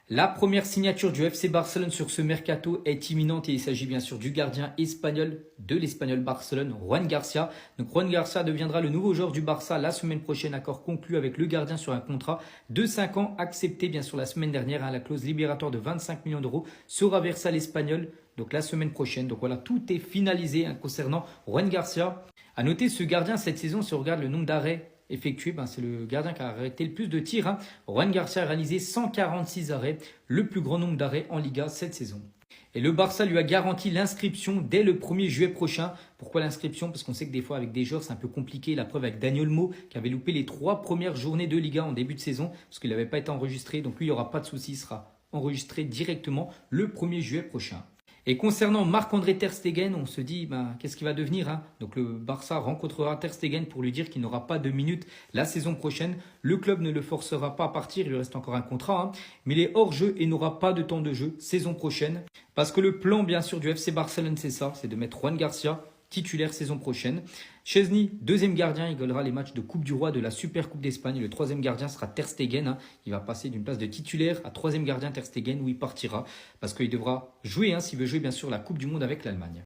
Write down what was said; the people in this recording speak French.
La première signature du FC Barcelone sur ce mercato est imminente et il s'agit bien sûr du gardien espagnol de l'Espagnol Barcelone, Juan Garcia. Donc Juan Garcia deviendra le nouveau joueur du Barça la semaine prochaine, accord conclu avec le gardien sur un contrat de 5 ans accepté bien sûr la semaine dernière. La clause libératoire de 25 millions d'euros sera versée à l'Espagnol donc la semaine prochaine. Donc voilà, tout est finalisé concernant Juan Garcia. À noter ce gardien cette saison, si on regarde le nombre d'arrêts effectué, c'est le gardien qui a arrêté le plus de tirs. Juan Garcia a réalisé 146 arrêts, le plus grand nombre d'arrêts en Liga cette saison. Et le Barça lui a garanti l'inscription dès le 1er juillet prochain. Pourquoi l'inscription? Parce qu'on sait que des fois avec des joueurs c'est un peu compliqué. La preuve avec Dani Olmo qui avait loupé les 3 premières journées de Liga en début de saison parce qu'il n'avait pas été enregistré. Donc lui il n'y aura pas de souci, il sera enregistré directement le 1er juillet prochain. Et concernant Marc-André Ter Stegen, on se dit qu'est-ce qu'il va devenir Donc le Barça rencontrera Ter Stegen pour lui dire qu'il n'aura pas de minutes la saison prochaine. Le club ne le forcera pas à partir, il lui reste encore un contrat, mais il est hors jeu et n'aura pas de temps de jeu saison prochaine. Parce que le plan bien sûr du FC Barcelone c'est ça, c'est de mettre Juan Garcia titulaire saison prochaine. Chesney, deuxième gardien, il gagnera les matchs de Coupe du Roi de la Super Coupe d'Espagne. Le troisième gardien sera Ter Stegen. Il va passer d'une place de titulaire à troisième gardien Ter Stegen où il partira parce qu'il devra jouer s'il veut jouer bien sûr la Coupe du Monde avec l'Allemagne.